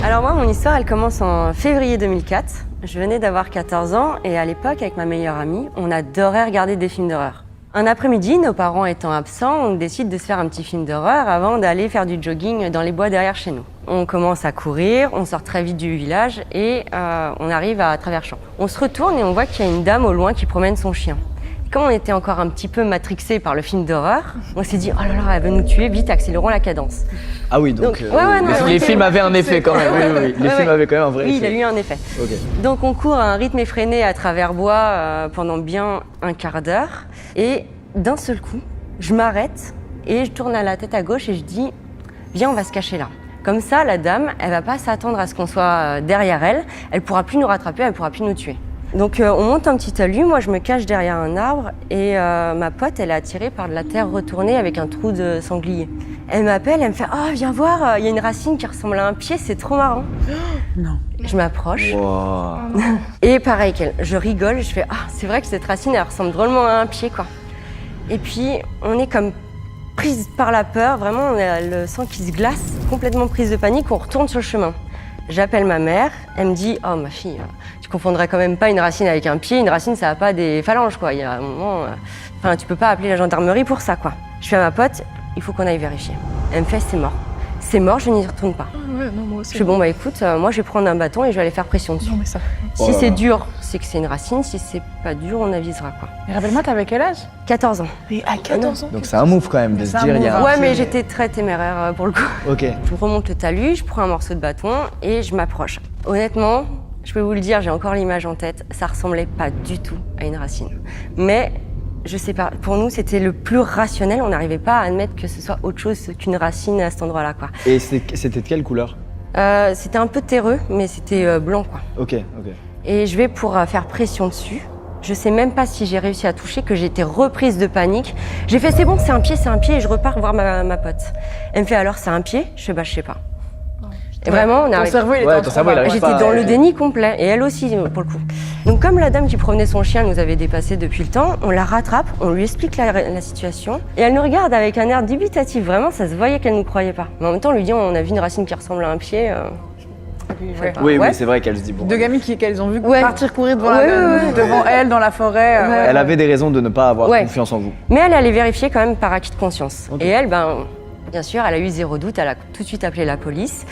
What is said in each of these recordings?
Alors moi, mon histoire, elle commence en février 2004. Je venais d'avoir 14 ans et à l'époque, avec ma meilleure amie, on adorait regarder des films d'horreur. Un après-midi, nos parents étant absents, on décide de se faire un petit film d'horreur avant d'aller faire du jogging dans les bois derrière chez nous. On commence à courir, on sort très vite du village et on arrive à travers champs. On se retourne et on voit qu'il y a une dame au loin qui promène son chien. Comme on était encore un petit peu matrixés par le film d'horreur, on s'est dit « Oh là là, elle va nous tuer, vite, accélérons la cadence ». Ah oui, donc les films avaient un effet quand même. Oui. Les films avaient quand même un vrai effet. Oui, il a eu un effet. Okay. Donc on court à un rythme effréné à travers bois pendant bien un quart d'heure. Et d'un seul coup, je m'arrête et je tourne la tête à gauche et je dis « Viens, on va se cacher là ». Comme ça, la dame, elle va pas s'attendre à ce qu'on soit derrière elle. Elle pourra plus nous rattraper, elle pourra plus nous tuer. Donc on monte un petit talus, moi je me cache derrière un arbre et ma pote elle est attirée par de la terre retournée avec un trou de sanglier. Elle m'appelle, elle me fait « Oh viens voir, il y a une racine qui ressemble à un pied, c'est trop marrant ». Non. Je m'approche Wow. et pareil qu'elle, je rigole, je fais « Ah c'est vrai que cette racine elle ressemble drôlement à un pied quoi ». Et puis on est comme prise par la peur, vraiment on a le sang qui se glace, complètement prise de panique, on retourne sur le chemin. J'appelle ma mère, elle me dit « Oh ma fille, tu confondrais quand même pas une racine avec un pied, une racine ça a pas des phalanges quoi, il y a un moment, enfin tu peux pas appeler la gendarmerie pour ça quoi ». Je fais à ma pote « Il faut qu'on aille vérifier ». Elle me fait « C'est mort ». C'est mort, je n'y retourne pas. Ouais, non, moi aussi. Je fais bon bah écoute, moi je vais prendre un bâton et je vais aller faire pression dessus. Non mais ça. Si c'est dur, c'est que c'est une racine, si c'est pas dur, on avisera quoi. Mais rappelle-moi, t'avais quel âge? 14 ans. Mais à 14 ans. Donc c'est un move quand même de se dire il y a un Ouais pied. mais j'étais très téméraire pour le coup. Ok. Je remonte le talus, je prends un morceau de bâton et je m'approche. Honnêtement, je peux vous le dire, j'ai encore l'image en tête, ça ressemblait pas du tout à une racine. Mais je sais pas, pour nous c'était le plus rationnel, on n'arrivait pas à admettre que ce soit autre chose qu'une racine à cet endroit-là quoi. Et c'était de quelle couleur? C'était un peu terreux, mais c'était blanc quoi. Ok. Et je vais pour faire pression dessus. Je sais même pas si j'ai réussi à toucher, que j'ai été reprise de panique. J'ai fait c'est bon, c'est un pied, et je repars voir ma pote. Elle me fait alors c'est un pied? Je fais bah je sais pas. Et vraiment, on Ton arrive. cerveau, il était en train. J'étais dans le déni complet, et elle aussi pour le coup. Donc comme la dame qui promenait son chien nous avait dépassé depuis le temps, on la rattrape, on lui explique la situation, et elle nous regarde avec un air dubitatif. Vraiment, ça se voyait qu'elle nous croyait pas. Mais en même temps, on lui dit on a vu une racine qui ressemble à un pied. Ouais. Oui, Ouais. c'est vrai qu'elle se dit bon. Deux gamines qu'elles ont vu Ouais. partir courir devant, Ouais. devant elle dans la forêt. Elle avait des raisons de ne pas avoir Ouais. confiance en vous. Mais elle allait vérifier quand même par acquis de conscience. Ok. Et elle, bien sûr, elle a eu zéro doute, elle a tout de suite appelé la police.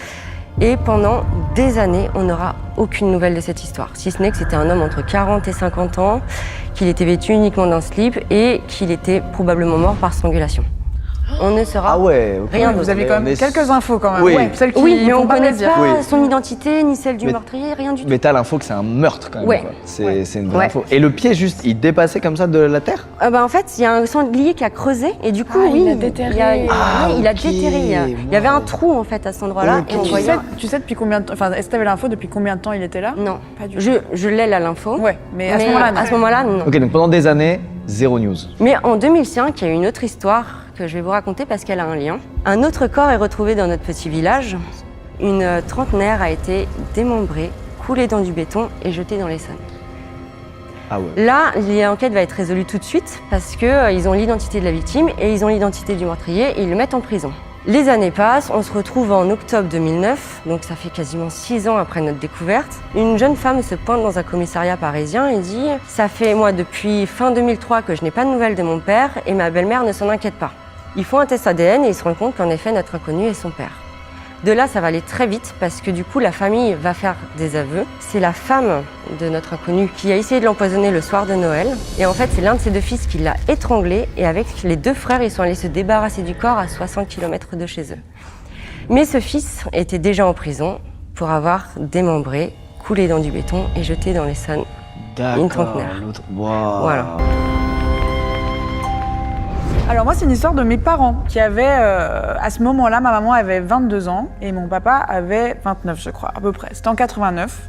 Et pendant des années, on n'aura aucune nouvelle de cette histoire. Si ce n'est que c'était un homme entre 40 et 50 ans, qu'il était vêtu uniquement d'un slip et qu'il était probablement mort par strangulation. On ne saura Ah ouais. Ok. rien Vous d'autre. avez quand même quelques infos quand même. Oui. Ouais, celles qui Oui, mais on font ne pas connaît plaisir. pas Oui. son identité, ni celle du Mais- meurtrier, rien du tout. Mais t'as l'info que c'est un meurtre quand même. Ouais. Quoi. C'est une vraie Ouais. info. Et le pied juste, il dépassait comme ça de la terre? En fait, il y a un sanglier qui a creusé et du coup, Ah, oui, il a déterré. il a ok. déterré. Il y avait un trou en fait à cet endroit-là. Ok. Et on Tu voyait... sais depuis combien de temps, enfin, est-ce que t'avais l'info depuis combien de temps il était là? Non, Pas du tout. je l'ai là l'info. Ouais, mais à ce Mais moment-là, non. à ce moment-là, non. Ok, donc pendant des années, zéro news. Mais en 2005, il y a une autre histoire que je vais vous raconter parce qu'elle a un lien. Un autre corps est retrouvé dans notre petit village. Une trentenaire a été démembrée, coulée dans du béton et jetée dans l'Essonne. Ah ouais. Là, l'enquête va être résolue tout de suite parce qu'ils ont l'identité de la victime et ils ont l'identité du meurtrier et ils le mettent en prison. Les années passent, on se retrouve en octobre 2009, donc ça fait quasiment 6 ans après notre découverte. Une jeune femme se pointe dans un commissariat parisien et dit « Ça fait moi depuis fin 2003 que je n'ai pas de nouvelles de mon père et ma belle-mère ne s'en inquiète pas ». Ils font un test ADN et ils se rendent compte qu'en effet notre inconnu est son père. De là, ça va aller très vite parce que du coup, la famille va faire des aveux. C'est la femme de notre inconnu qui a essayé de l'empoisonner le soir de Noël. Et en fait, c'est l'un de ses deux fils qui l'a étranglé. Et avec les deux frères, ils sont allés se débarrasser du corps à 60 km de chez eux. Mais ce fils était déjà en prison pour avoir démembré, coulé dans du béton et jeté dans l'Essonne. Une trentenaire. L'autre. Wow. Voilà. Alors moi, c'est une histoire de mes parents qui avaient, à ce moment-là, ma maman avait 22 ans et mon papa avait 29, je crois, à peu près. C'était en 89.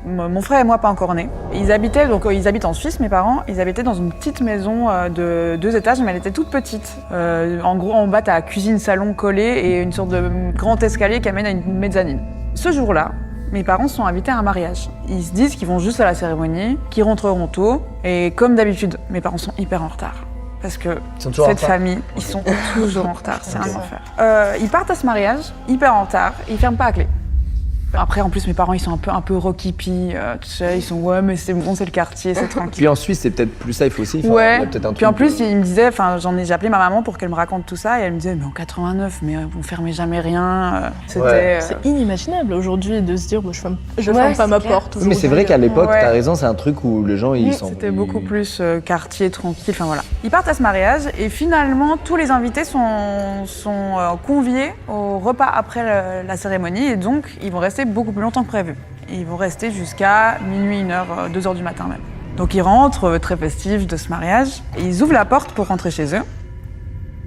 Mon frère et moi pas encore nés. Ils habitent en Suisse, mes parents. Ils habitaient dans une petite maison de 2 étages, mais elle était toute petite. En gros, en bas, t'as cuisine, salon collé et une sorte de grand escalier qui amène à une mezzanine. Ce jour-là, mes parents sont invités à un mariage. Ils se disent qu'ils vont juste à la cérémonie, qu'ils rentreront tôt. Et comme d'habitude, mes parents sont hyper en retard. Parce que cette famille, ils sont toujours en retard, c'est un enfer. Ils partent à ce mariage, hyper en retard, ils ferment pas à clé. Après, en plus, mes parents, ils sont un peu rocky-pie, tu sais, ils sont ouais, mais c'est bon, c'est le quartier, c'est tranquille. Puis en Suisse, c'est peut-être plus safe aussi. Enfin, il y Ouais, a peut-être un puis en truc plus, il me disait, enfin, j'ai appelé ma maman pour qu'elle me raconte tout ça, et elle me disait, mais en 89, mais vous fermez jamais rien. C'était. Ouais. C'est inimaginable aujourd'hui de se dire, je ferme Ouais, pas ma c'est clair. porte. Oui, mais c'est vrai qu'à l'époque, Ouais. t'as raison, c'est un truc où les gens, ils sont... C'était beaucoup plus quartier, tranquille, enfin voilà. Ils partent à ce mariage, et finalement, tous les invités sont conviés au repas après la cérémonie, et donc, ils vont rester beaucoup plus longtemps que prévu. Ils vont rester jusqu'à minuit, 1h, 2h du matin même. Donc ils rentrent très festifs de ce mariage, et ils ouvrent la porte pour rentrer chez eux.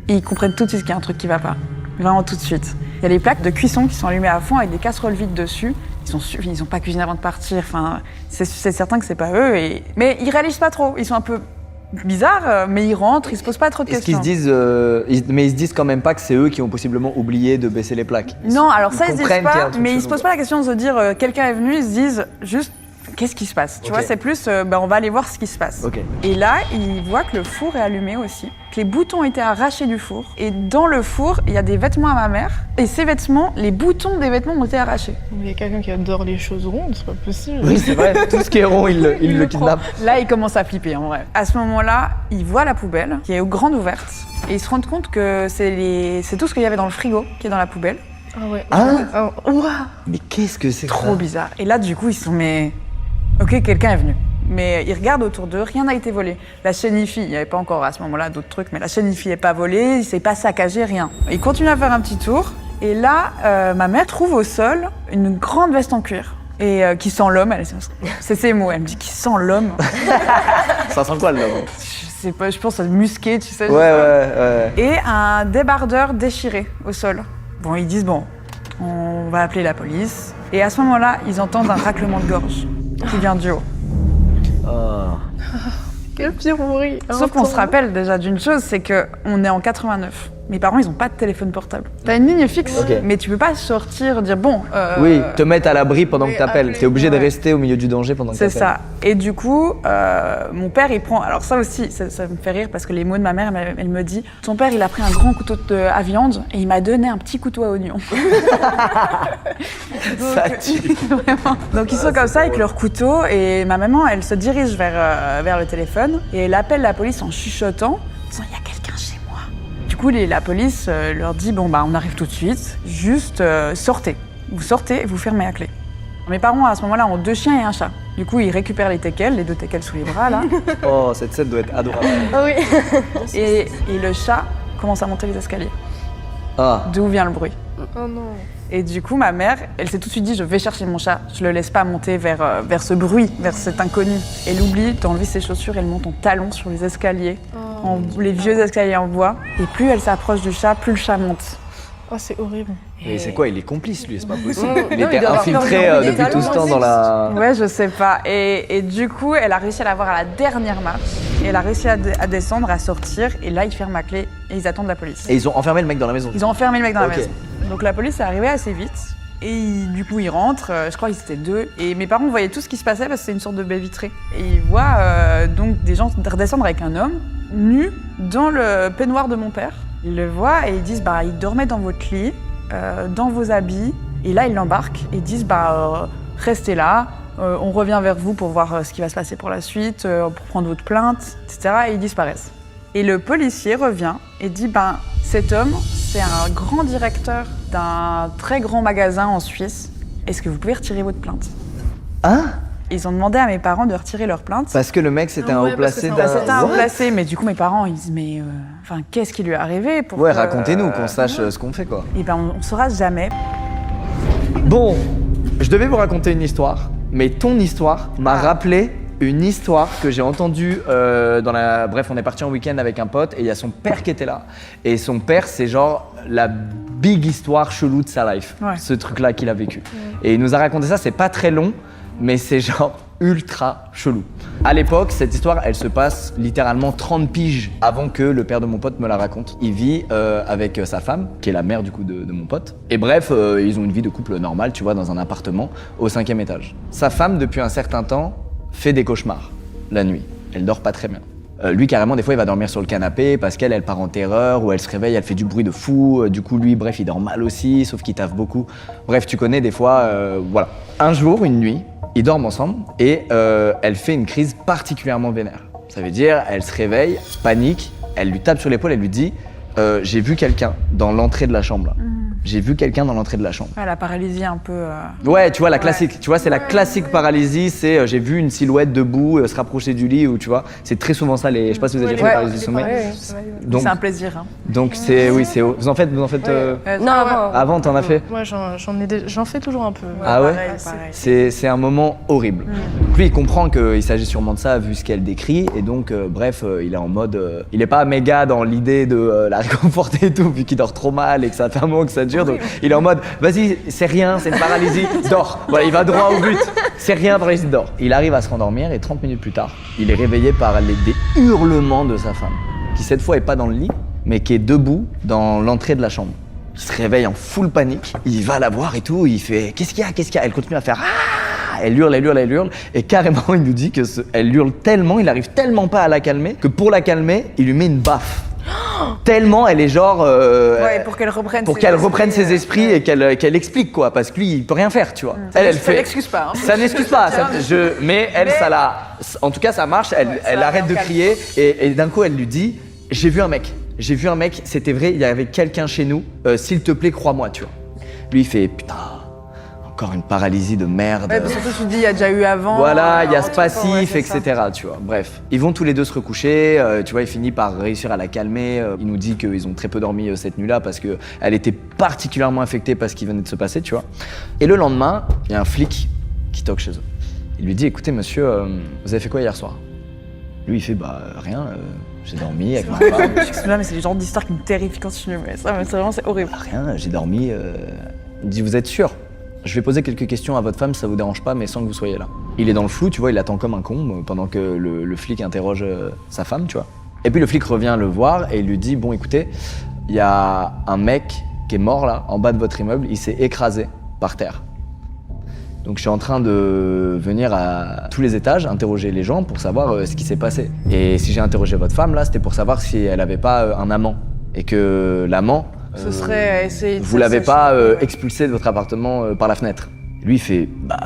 Et ils comprennent tout de suite qu'il y a un truc qui va pas. Vraiment tout de suite. Il y a les plaques de cuisson qui sont allumées à fond avec des casseroles vides dessus. Ils ont pas cuisiné avant de partir. Enfin, c'est certain que c'est pas eux. Mais ils réalisent pas trop. Ils sont un peu bizarres, mais ils rentrent, ils se posent pas trop de Est-ce qu'ils questions. se disent... mais ils se disent quand même pas que c'est eux qui ont possiblement oublié de baisser les plaques. Non, alors ça, Ils ils se disent comprennent qu'il y a un pas, truc mais ils chelou, se posent quoi. pas la question de se dire quelqu'un est venu, ils se disent juste qu'est-ce qui se passe. Tu Ok. vois, c'est plus on va aller voir ce qui se passe. Ok. Et là, ils voient que le four est allumé aussi, que les boutons ont été arrachés du four. Et dans le four, il y a des vêtements à ma mère. Et ces vêtements, les boutons des vêtements ont été arrachés. Il y a quelqu'un qui adore les choses rondes, c'est pas possible. Oui, c'est vrai, tout ce qui est rond, il le kidnappe. Là, ils commencent à flipper en vrai. À ce moment-là, ils voient la poubelle qui est grande ouverte. Et ils se rendent compte que c'est tout ce qu'il y avait dans le frigo qui est dans la poubelle. Ah ouais. Ah, Ouah. mais qu'est-ce que c'est que Trop ça bizarre. Et là, du coup, ils se sont mais ok, quelqu'un est venu. Mais ils regardent autour d'eux, rien n'a été volé. La chaîne IFI, il n'y avait pas encore à ce moment-là d'autres trucs, mais la chaîne IFI n'est pas volée, il s'est pas saccagé, rien. Ils continuent à faire un petit tour, et là, ma mère trouve au sol une grande veste en cuir. Et qui sent l'homme, c'est ses mots, elle me dit qui sent l'homme. Ça sent quoi, le logo? Je sais pas, je pense à musqué, tu sais. Ouais. Et un débardeur déchiré au sol. Bon, ils disent bon, on va appeler la police. Et à ce moment-là, ils entendent un raclement de gorge qui vient du haut. Ah. Quel pire bruit. Sauf qu'on se rappelle déjà d'une chose, c'est qu'on est en 89. Mes parents, ils ont pas de téléphone portable. T'as une ligne fixe, Ok. mais tu peux pas sortir, dire bon. Oui, te mettre à l'abri pendant que t'appelles. appeler, T'es obligé de ouais. rester au milieu du danger pendant que C'est t'appelles. ça. Et du coup, mon père, il prend. Alors, ça aussi, ça me fait rire parce que les mots de ma mère, elle me dit son père, il a pris un grand couteau à viande et il m'a donné un petit couteau à oignon. Ça tue. Vraiment. Donc, ils sont comme ça avec leur couteau et ma maman, elle se dirige vers le téléphone et elle appelle la police en chuchotant, disant il y a quelqu'un chez moi. Du coup, la police leur dit bon, bah, on arrive tout de suite, juste sortez. Vous sortez et vous fermez à clé. Mes parents, à ce moment-là, ont 2 chiens et un chat. Du coup, ils récupèrent les teckels, les 2 teckels sous les bras, là. Oh, cette scène doit être adorable. Ah oui. Et le chat commence à monter les escaliers. Ah. D'où vient le bruit. Oh non. Et du coup, ma mère, elle s'est tout de suite dit, je vais chercher mon chat. Je le laisse pas monter vers ce bruit, vers cet inconnu. Elle oublie d'enlever ses chaussures, elle monte en talons sur les escaliers, les vieux escaliers en bois. Et plus elle s'approche du chat, plus le chat monte. Oh, c'est horrible. Mais c'est quoi, il est complice, lui, c'est pas possible. Il Non, il était doit avoir infiltré peur de depuis des tout ce talons temps dans la... Ouais, je sais pas. Et du coup, elle a réussi à la voir à la dernière marche. Et elle a réussi à descendre, à sortir. Et là, ils ferment la clé et ils attendent la police. Et ils ont enfermé le mec dans la maison. Ils ont enfermé le mec dans la Ok. maison. Donc la police est arrivée assez vite. Et du coup, ils rentrent. Je crois qu'ils étaient 2. Et mes parents voyaient tout ce qui se passait parce que c'est une sorte de baie vitrée. Et ils voient donc des gens redescendre avec un homme nu dans le peignoir de mon père. Ils le voient et ils disent bah, il dormait dans votre lit, dans vos habits. Et là, ils l'embarquent et ils disent bah, restez là. On revient vers vous pour voir ce qui va se passer pour la suite, pour prendre votre plainte, etc. Et ils disparaissent. Et le policier revient et dit ben, cet homme, c'est un grand directeur d'un très grand magasin en Suisse. Est-ce que vous pouvez retirer votre plainte? Hein? Ils ont demandé à mes parents de retirer leur plainte. Parce que le mec, c'était un Ouais, haut parce que placé c'est un- d'un... C'était un What? remplacé, mais du coup mes parents ils disent mais enfin qu'est-ce qui lui est arrivé pour Ouais, que- racontez-nous, qu'on sache ce qu'on fait, quoi. Et ben on saura jamais. Bon, je devais vous raconter une histoire, mais ton histoire m'a rappelé une histoire que j'ai entendue dans la... Bref, on est parti en week-end avec un pote et il y a son père qui était là. Et son père, c'est genre la big histoire chelou de sa life. Ouais. Ce truc-là qu'il a vécu. Et il nous a raconté ça, c'est pas très long, mais c'est genre ultra chelou. À l'époque, cette histoire, elle se passe littéralement 30 piges avant que le père de mon pote me la raconte. Il vit avec sa femme, qui est la mère du coup de mon pote. Et bref, ils ont une vie de couple normale, tu vois, dans un appartement au 5e étage. Sa femme, depuis un certain temps, fait des cauchemars la nuit. Elle dort pas très bien. Lui, carrément, des fois, il va dormir sur le canapé parce qu'elle part en terreur ou elle se réveille, elle fait du bruit de fou. Du coup, lui, bref, il dort mal aussi, sauf qu'il taffe beaucoup. Bref, tu connais des fois, voilà. Un jour, une nuit, ils dorment ensemble et elle fait une crise particulièrement vénère. Ça veut dire, elle se réveille, panique, elle lui tape sur l'épaule, elle lui dit j'ai vu quelqu'un dans l'entrée de la chambre. Là. J'ai vu quelqu'un dans l'entrée de la chambre. Ouais, la paralysie un peu. Ouais, tu vois, la classique. Tu vois, c'est la classique paralysie. C'est j'ai vu une silhouette debout se rapprocher du lit ou tu vois. C'est très souvent ça. Je sais pas si vous avez déjà fait paralysie du sommeil. Donc, c'est un plaisir. Hein. Donc c'est oui, c'est vous en faites Non, avant t'en as fait. Moi, j'en fais toujours un peu. Ah ouais. Pareil. C'est un moment horrible. Donc lui, il comprend qu'il s'agit sûrement de ça vu ce qu'elle décrit et donc bref, il est en mode, il est pas méga dans l'idée de la réconforter et tout vu qu'il dort trop mal et que ça fait un moment que ça dure. Donc il est en mode vas-y, c'est rien, c'est une paralysie, dors. Voilà, il va droit au but. C'est rien, paralysie, dors. Il arrive à se rendormir et 30 minutes plus tard, il est réveillé par des hurlements de sa femme, qui cette fois est pas dans le lit, mais qui est debout dans l'entrée de la chambre. Il se réveille en full panique, il va la voir et tout, il fait qu'est-ce qu'il y a? Elle continue à faire ah, elle hurle et carrément il nous dit que elle hurle tellement, il arrive tellement pas à la calmer que pour la calmer, il lui met une baffe. Tellement elle est genre Ouais, pour qu'elle reprenne ses esprits et qu'elle explique quoi parce que lui il peut rien faire tu vois. Elle ça fait n'excuse pas. Hein. ça n'excuse pas mais elle ça la en tout cas ça marche, elle arrête de crier et d'un coup elle lui dit j'ai vu un mec, c'était vrai, il y avait quelqu'un chez nous, s'il te plaît crois-moi tu vois. Lui il fait putain encore une paralysie de merde. Ouais, surtout tu te dis il y a déjà eu avant. Voilà, il y a ce passif, etc. Tu vois. Bref, ils vont tous les deux se recoucher. Tu vois, il finit par réussir à la calmer. Il nous dit qu'ils ont très peu dormi cette nuit-là parce que elle était particulièrement affectée par ce qui venait de se passer, tu vois. Et le lendemain, il y a un flic qui toque chez eux. Il lui dit écoutez, monsieur, vous avez fait quoi hier soir? Lui, il fait bah rien. J'ai dormi avec ma femme. Excuse-moi, mais c'est le genre d'histoire qui me terrifie quand tu me mets ça. Mais c'est vraiment c'est horrible. Bah, rien, j'ai dormi. Il dit vous êtes sûr? Je vais poser quelques questions à votre femme si ça vous dérange pas, mais sans que vous soyez là. Il est dans le flou, tu vois, il attend comme un con pendant que le flic interroge sa femme, tu vois. Et puis le flic revient le voir et il lui dit bon écoutez, il y a un mec qui est mort là, en bas de votre immeuble, il s'est écrasé par terre. Donc je suis en train de venir à tous les étages interroger les gens pour savoir ce qui s'est passé. Et si j'ai interrogé votre femme là, c'était pour savoir si elle avait pas un amant et que l'amant Ce serait essayer de vous l'avez pas expulsé de votre appartement par la fenêtre. Lui il fait bah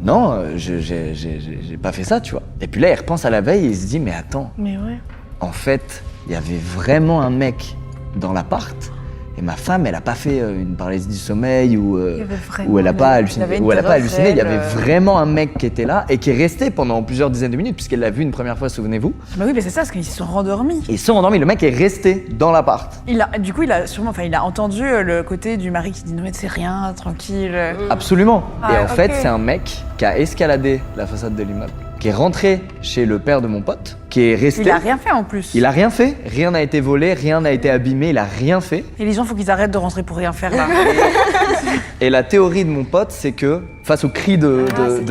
non, j'ai pas fait ça, tu vois. Et puis là il repense à la veille et il se dit mais attends, Mais ouais. en fait il y avait vraiment un mec dans l'appart et ma femme elle a pas fait une paralysie du sommeil ou elle a pas halluciné, il y avait vraiment un mec qui était là et qui est resté pendant plusieurs dizaines de minutes puisqu'elle l'a vu une première fois, souvenez-vous. Bah oui, mais c'est ça, parce qu'ils se sont rendormis. Ils se sont endormis, le mec est resté dans l'appart. Du coup, il a entendu le côté du mari qui dit non mais c'est rien, tranquille. Absolument. Et en ok. fait, c'est un mec qui a escaladé la façade de l'immeuble, qui est rentré chez le père de mon pote, qui est resté. Il a rien fait en plus. Il a rien fait, rien n'a été volé, rien n'a été abîmé, il a rien fait. Et les gens, faut qu'ils arrêtent de rentrer pour rien faire là. Et la théorie de mon pote, c'est que face au cri de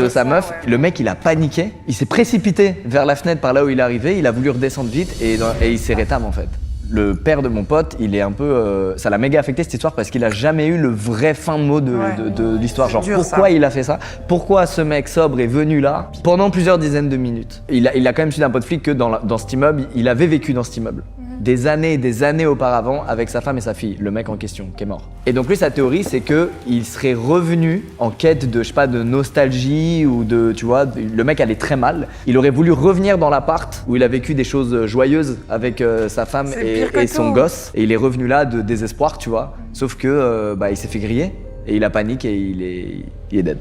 sa meuf, le mec il a paniqué, il s'est précipité vers la fenêtre par là où il est arrivé, il a voulu redescendre vite et il s'est rétame en fait. Le père de mon pote, il est un peu, ça l'a méga affecté cette histoire parce qu'il a jamais eu le vrai fin mot de l'histoire. Genre dur, pourquoi ça. il a fait ça? Pourquoi ce mec sobre est venu là pendant plusieurs dizaines de minutes? Il a quand même su d'un pote flic que dans cet immeuble, il avait vécu dans cet immeuble. Des années auparavant avec sa femme et sa fille, le mec en question qui est mort. Et donc lui sa théorie c'est que il serait revenu en quête de je sais pas de nostalgie ou de tu vois, le mec allait très mal, il aurait voulu revenir dans l'appart où il a vécu des choses joyeuses avec sa femme et son gosse et il est revenu là de désespoir tu vois, sauf que il s'est fait griller et il a paniqué et il est dead.